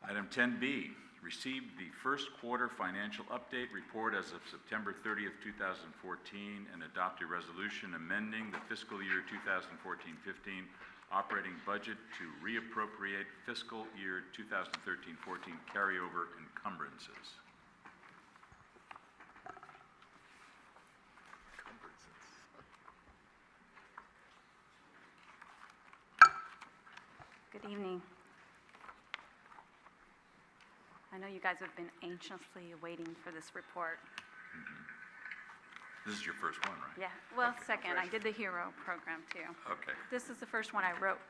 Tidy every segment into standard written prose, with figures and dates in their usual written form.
Item 10B, received the first quarter financial update report as of September 30th, 2014, and adopt a resolution amending the fiscal year 2014-15 operating budget to reappropriate fiscal year 2013-14 carryover encumbrances. Good evening. I know you guys have been anxiously waiting for this report. This is your first one, right? Yeah, well, Okay, second. I did the HERO program too. Okay. This is the first one I wrote.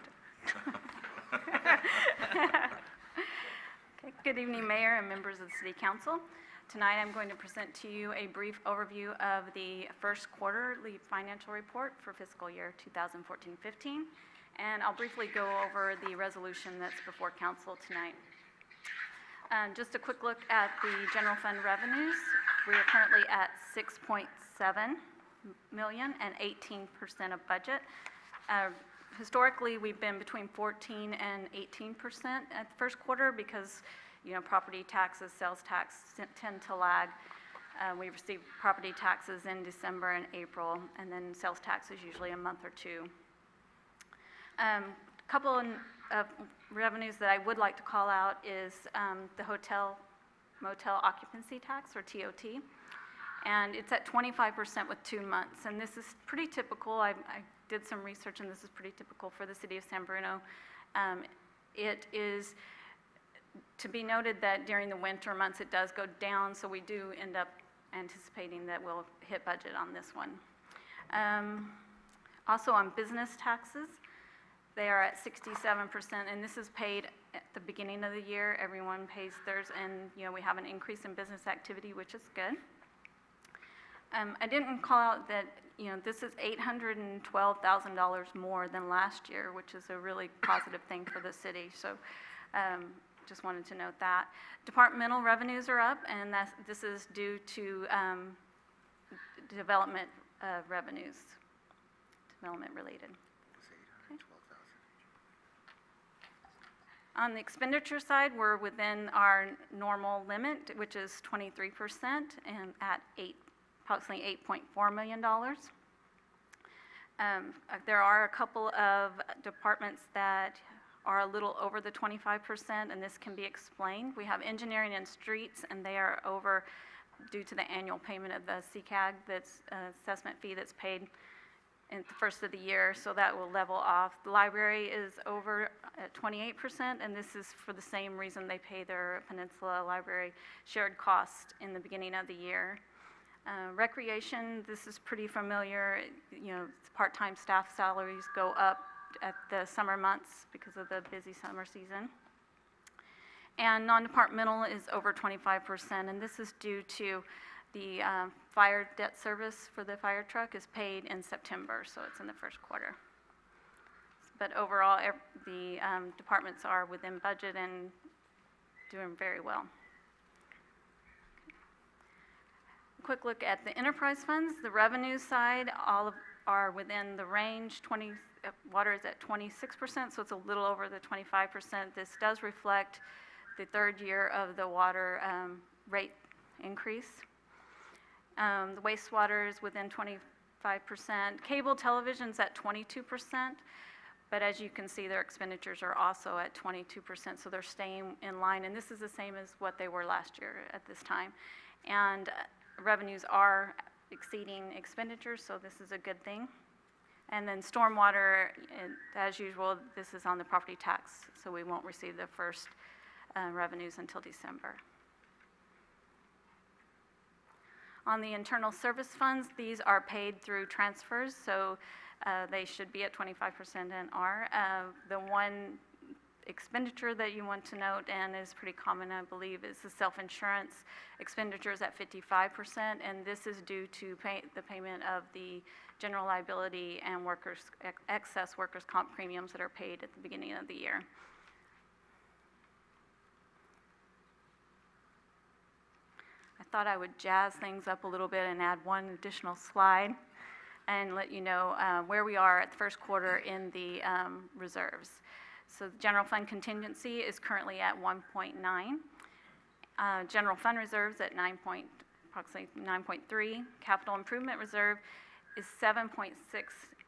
Okay. Good evening, Mayor and members of the City Council. Tonight I'm going to present to you a brief overview of the first quarterly financial report for fiscal year 2014-15, and I'll briefly go over the resolution that's before Council tonight. Just a quick look at the general fund revenues. We are currently at $6.7 million and 18% of budget. Historically, we've been between 14 and 18% at the first quarter because, property taxes, sales tax tend to lag. We receive property taxes in December and April, and then sales tax is usually a month or two. A couple of revenues that I would like to call out is the hotel motel occupancy tax, or TOT, and it's at 25% with 2 months, and this is pretty typical. I did some research, and this is pretty typical for the city of San Bruno. It is to be noted that during the winter months it does go down, so we do end up anticipating that we'll hit budget on this one. Also on business taxes, they are at 67%, and this is paid at the beginning of the year. Everyone pays theirs, and we have an increase in business activity, which is good. I didn't call out that this is $812,000 more than last year, which is a really positive thing for the city. So just wanted to note that. Departmental revenues are up, and this is due to development revenues, development related. On the expenditure side, we're within our normal limit, which is 23%, and at approximately $8.4 million. There are a couple of departments that are a little over the 25%, and this can be explained. We have engineering and streets, and they are over due to the annual payment of the CCAG, that's assessment fee that's paid in the first of the year, so that will level off. The library is over at 28%, and this is for the same reason they pay their Peninsula Library shared cost in the beginning of the year. Recreation, this is pretty familiar. Part-time staff salaries go up at the summer months because of the busy summer season. And non-departmental is over 25%, and this is due to the fire debt service for the fire truck is paid in September, so it's in the first quarter. But overall, the departments are within budget and doing very well. A quick look at the enterprise funds. The revenue side, are within the range. Water is at 26%, so it's a little over the 25%. This does reflect the third year of the water rate increase. The wastewater is within 25%. Cable television's at 22%, but as you can see, their expenditures are also at 22%, so they're staying in line, and this is the same as what they were last year at this time. And revenues are exceeding expenditures, so this is a good thing. And then stormwater, as usual, this is on the property tax, so we won't receive the first revenues until December. On the internal service funds, these are paid through transfers, so they should be at 25% and are. The one expenditure that you want to note, and is pretty common, I believe, is the self-insurance expenditures at 55%, and this is due to the payment of the general liability and excess workers' comp premiums that are paid at the beginning of the year. I thought I would jazz things up a little bit and add one additional slide and let you know where we are at the first quarter in the reserves. So the general fund contingency is currently at 1.9. General fund reserves at approximately 9.3. Capital improvement reserve is 7.6.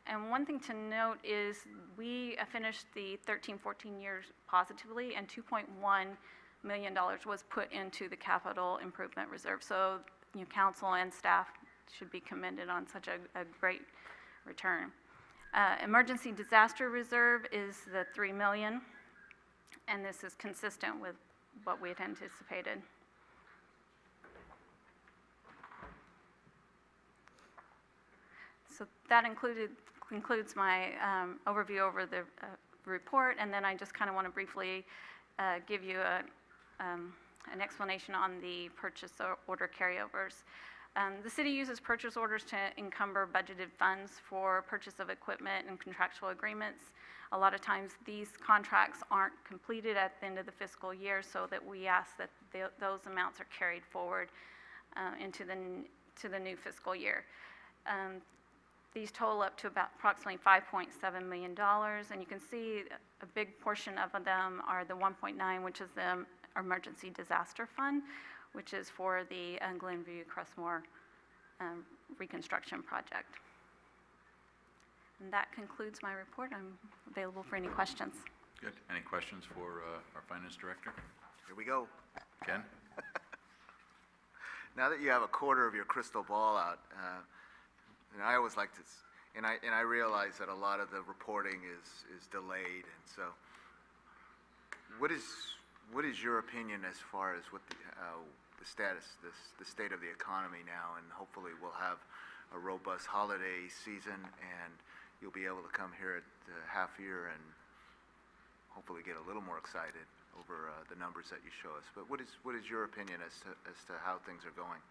And one thing to note is we finished the 13-14 years positively, and $2.1 million was put into the capital improvement reserve. So, council and staff should be commended on such a great return. Emergency disaster reserve is the $3 million, and this is consistent with what we had anticipated. So that concludes my overview over the report, and then I just kind of want to briefly give you an explanation on the purchase order carryovers. The city uses purchase orders to encumber budgeted funds for purchase of equipment and contractual agreements. A lot of times these contracts aren't completed at the end of the fiscal year, so that we ask that those amounts are carried forward into the new fiscal year. These total up to about approximately $5.7 million, and you can see a big portion of them are the 1.9, which is the emergency disaster fund, which is for the Glenview-Crestmore reconstruction project. And that concludes my report. I'm available for any questions. Good. Any questions for our finance director? Here we go. Ken? Now that you have a quarter of your crystal ball out, and I always like to, and I realize that a lot of the reporting is delayed, and so what is your opinion as far as what the status, the state of the economy now, and hopefully we'll have a robust holiday season, and you'll be able to come here at the half year and hopefully get a little more excited over the numbers that you show us. But what is your opinion as to how things are going?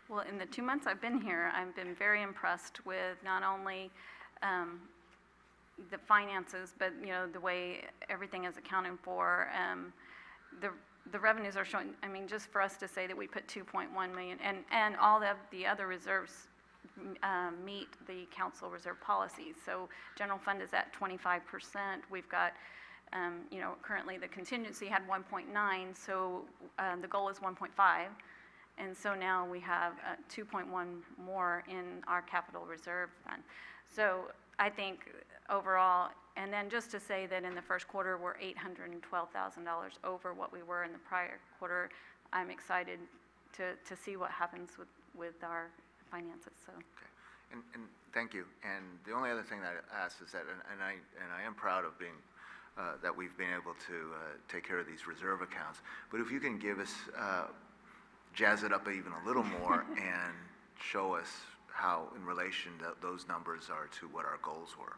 Well, in the 2 months I've been here, I've been very impressed with not only the finances, but the way everything is accounted for. The revenues are showing. I mean, just for us to say that we put $2.1 million, and all of the other reserves meet the council reserve policies. So general fund is at 25%. We've got, currently the contingency had 1.9, so the goal is 1.5. And so now we have 2.1 more in our capital reserve fund. So I think overall, and then just to say that in the first quarter, we're $812,000 over what we were in the prior quarter. I'm excited to see what happens with our finances. So. Okay, and thank you. And the only other thing that I ask is that, and I am proud of being that we've been able to take care of these reserve accounts. But if you can give us, jazz it up even a little more and show us how, in relation to those numbers, are to what our goals were.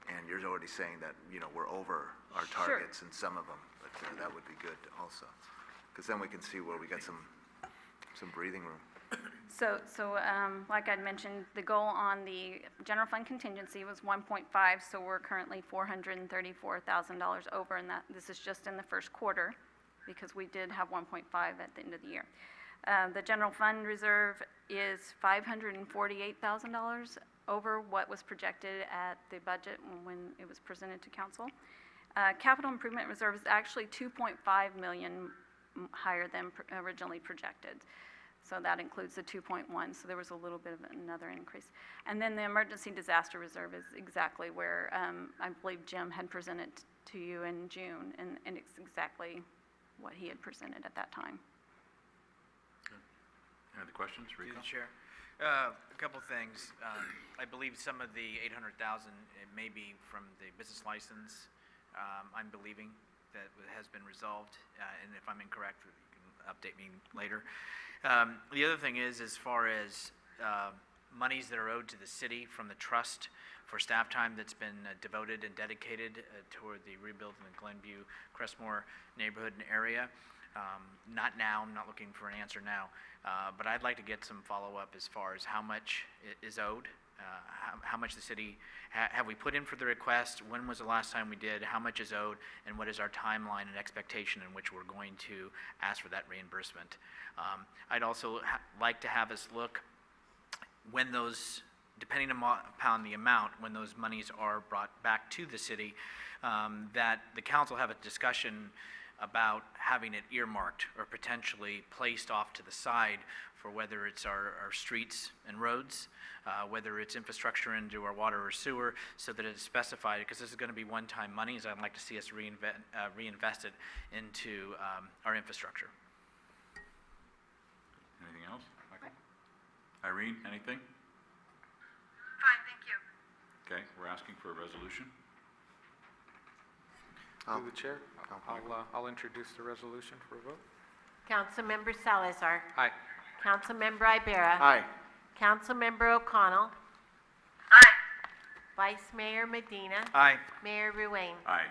And you're already saying that we're over our targets in some of them, but that would be good also, because then we can see where we got some breathing room. So like I'd mentioned, the goal on the general fund contingency was 1.5, so we're currently $434,000 over, and this is just in the first quarter, because we did have 1.5 at the end of the year. The general fund reserve is $548,000 over what was projected at the budget when it was presented to council. Capital improvement reserve is actually $2.5 million higher than originally projected. So that includes the 2.1, so there was a little bit of another increase. And then the emergency disaster reserve is exactly where I believe Jim had presented to you in June, and it's exactly what he had presented at that time. Any other questions, Rico? Through the chair. A couple things. I believe some of the $800,000 it may be from the business license. I'm believing that has been resolved, and if I'm incorrect, you can update me later. The other thing is, as far as monies that are owed to the city from the trust for staff time that's been devoted and dedicated toward the rebuilding the Glenview-Crestmore neighborhood and area. Not now, I'm not looking for an answer now, but I'd like to get some follow-up as far as how much is owed, how much the city, have we put in for the request, when was the last time we did, how much is owed, and what is our timeline and expectation in which we're going to ask for that reimbursement. I'd also like to have us look when those depending upon the amount, when those monies are brought back to the city, that the council have a discussion about having it earmarked or potentially placed off to the side for whether it's our streets and roads, whether it's infrastructure into our water or sewer, so that it's specified, because this is going to be one-time monies. I'd like to see us reinvest it into our infrastructure. Anything else? Michael? Irene, anything? Fine, thank you. Okay, we're asking for a resolution. Through the chair, I'll introduce the resolution for a vote. Councilmember Salazar. Aye. Councilmember Ibera. Aye. Councilmember O'Connell. Aye. Vice Mayor Medina. Aye. Mayor Ruane. Aye.